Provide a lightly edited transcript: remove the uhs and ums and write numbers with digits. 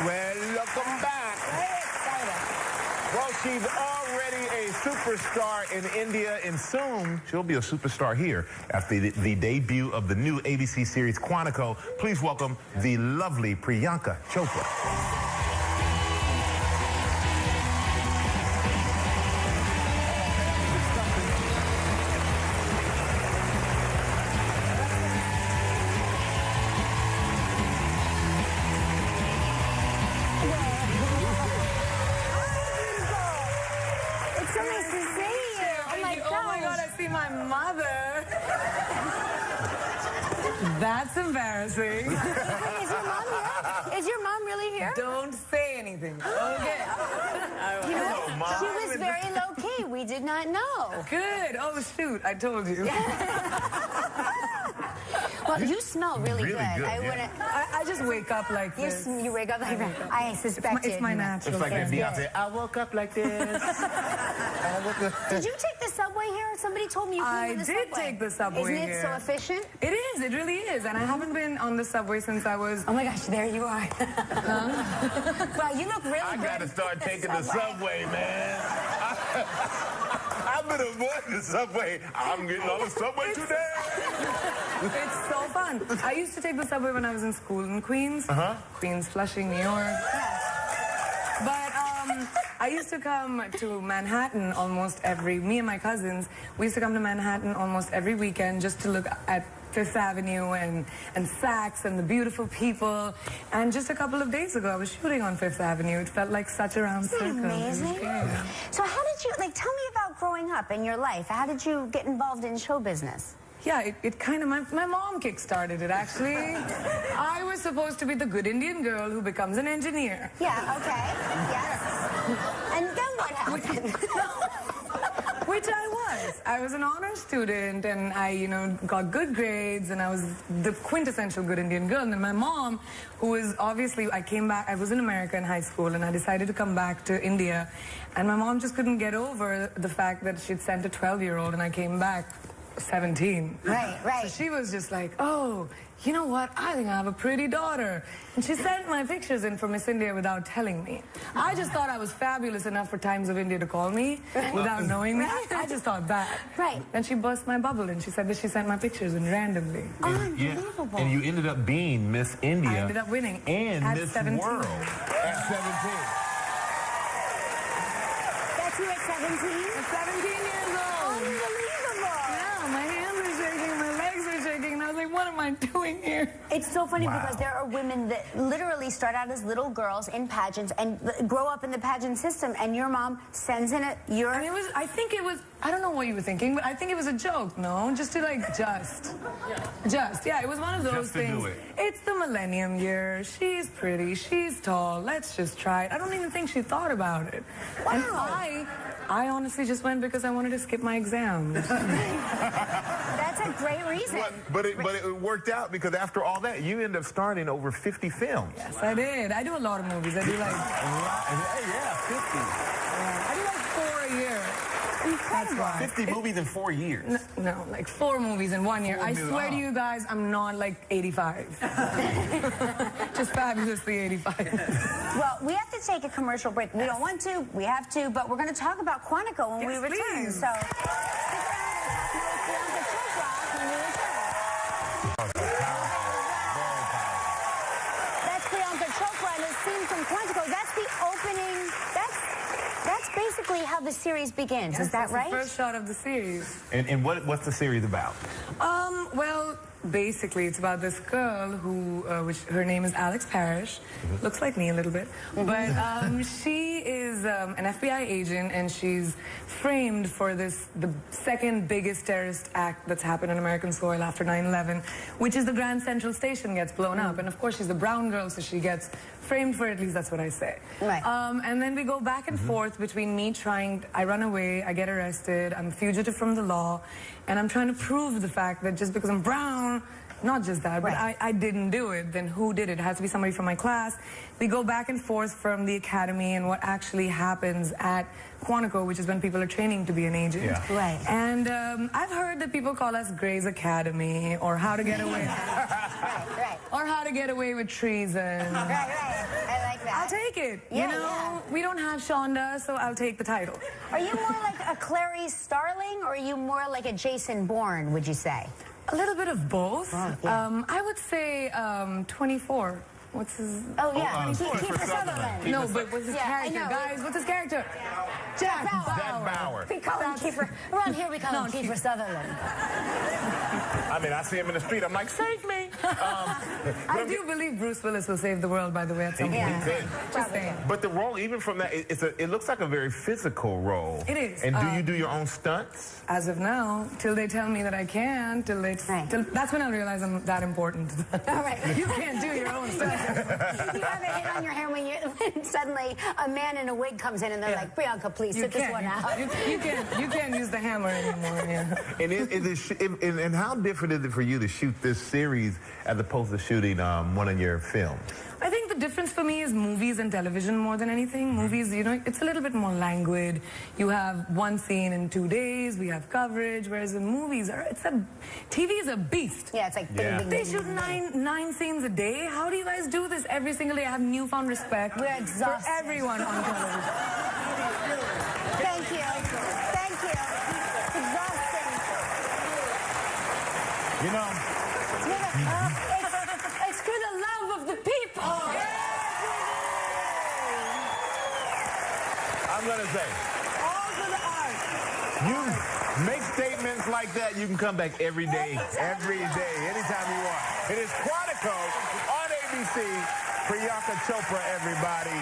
Welcome back. Well, she's already a superstar in India, and soon she'll be a superstar here after the debut of the new ABC series Quantico. Please welcome the lovely Priyanka Chopra. My mother. That's embarrassing. Is your mom here? Is your mom really here? Don't say anything. Okay. You know, she was very low-key. We did not know. Good. Oh, shoot. I told you. Well, you smell really good. I just wake up like this. You wake up like that. I suspected. It's my natural. It's like that Beyonce. I woke up like this. Did you take the subway here? Somebody told me you came on the subway. I did take the subway here. Isn't it so efficient? It is. It really is. And I haven't been on the subway since I was... Oh, my gosh. There you are. Huh? Well, you look really good. I got to start taking the subway, man. I've been avoiding the subway. I'm getting on the subway today. It's so fun. I used to take the subway when I was in school in Queens. Queens, Flushing, New York. But I used to come to Manhattan almost me and my cousins, we used to come to Manhattan almost every weekend just to look at Fifth Avenue and Saks and the beautiful people. And just a couple of days ago, I was shooting on Fifth Avenue. It felt like such a round circle. Amazing. So how did you, tell me about growing up in your life. How did you get involved in show business? Yeah, it kind of, my mom kick-started it, actually. I was supposed to be the good Indian girl who becomes an engineer. Yeah, okay, yes. And then what happened? Which I was. I was an honor student, and I, got good grades, and I was the quintessential good Indian girl. And then my mom, who was obviously, I was in America in high school, and I decided to come back to India. And my mom just couldn't get over the fact that she'd sent a 12-year-old, and I came back 17. Right. So she was just like, oh, you know what? I think I have a pretty daughter. And she sent my pictures in for Miss India without telling me. I just thought I was fabulous enough for Times of India to call me without knowing me. I just thought that. Right. And she burst my bubble and she said that she sent my pictures in randomly. Unbelievable. Yeah. And you ended up being Miss India. I ended up winning. And at Miss 17. World at 17. That's you at 17? At 17 years old. Unbelievable. Yeah, my hands are shaking, my legs are shaking, and I was like, what am I doing here? It's so funny because there are women that literally start out as little girls in pageants and grow up in the pageant system, and your mom sends in a... And it was, I don't know what you were thinking, but I think it was a joke, no? Just to yeah, it was one of those things. Do it. It's the millennium year, she's pretty, she's tall, let's just try it. I don't even think she thought about it. Wow. And I honestly just went because I wanted to skip my exams. That's a great reason. But it worked out because after all that, you ended up starring over 50 films. Yes, I did. I do a lot of movies. I do like... Yeah, 50. I do like 4 a year. That's why. 50 movies in 4 years. No, like 4 movies in 1 year. I swear to you guys, I'm not like 85. Just fabulously 85. Well, we have to take a commercial break. We don't want to, we have to, but we're going to talk about Quantico when we return. Please. So, Priyanka Chopra when we return. That's Priyanka Chopra and a scene from Quantico. That's the opening. That's basically how the series begins. Yes, is that right? The first shot of the series. And what's the series about? Well, basically, it's about this girl who, her name is Alex Parrish. Looks like me a little bit. But she is an FBI agent, and she's framed for the second biggest terrorist act that's happened on American soil after 9/11, which is the Grand Central Station gets blown up. And of course, she's a brown girl, so she gets framed for it, at least that's what I say. Right. And then we go back and forth between me I run away, I get arrested, I'm a fugitive from the law, and I'm trying to prove the fact that just because I'm brown not just that, but I didn't do it, then who did it? It has to be somebody from my class. We go back and forth from the academy and what actually happens at Quantico, which is when people are training to be an agent. Yeah. Right. And I've heard that people call us Grey's Academy, or How to Get Away. Right. Or How to Get Away with Treason. Right. I like that. I'll take it. Yeah, you know, we don't have Shonda, so I'll take the title. Are you more like a Clarice Starling, or are you more like a Jason Bourne, would you say? A little bit of both. Oh, yeah. I would say 24. What's his... Oh, yeah. Kiefer Sutherland. No, but what's his Yeah, I character? know. Guys, what's his character? Jack Bauer. We call him Kiefer. Around here, we call him Kiefer Sutherland. I mean, I see him in the street. I'm like, save me. I do believe Bruce Willis will save the world, by the way, at some point. He could. Just saying. But the role, even from that, it looks like a very physical role. It is. And do you do your own stunts? As of now, till they tell me that I can, till that's when I'll realize I'm that important. All right. You can't do your own stuff. You have a hit on your hair when suddenly a man in a wig comes in and they're like, Priyanka, please sit this one out. You can't use the hammer anymore. Yeah. And how different is it for you to shoot this series as opposed to shooting one of your films? I think the difference for me is movies and television more than anything. Movies, you know, it's a little bit more languid. You have one scene in 2 days. We have coverage. Whereas in movies, TV is a beast. Yeah, it's like bing. They shoot nine scenes a day. How do you guys do this every single day? I have newfound respect We're exhausted. for everyone on television. Thank you. Thank you. It's exhausting. You know, It's for the love of the people. I'm going to say, All for the art. you make statements like that, you can come back every day, anytime you want. It is Quantico on ABC. Priyanka Chopra, everybody.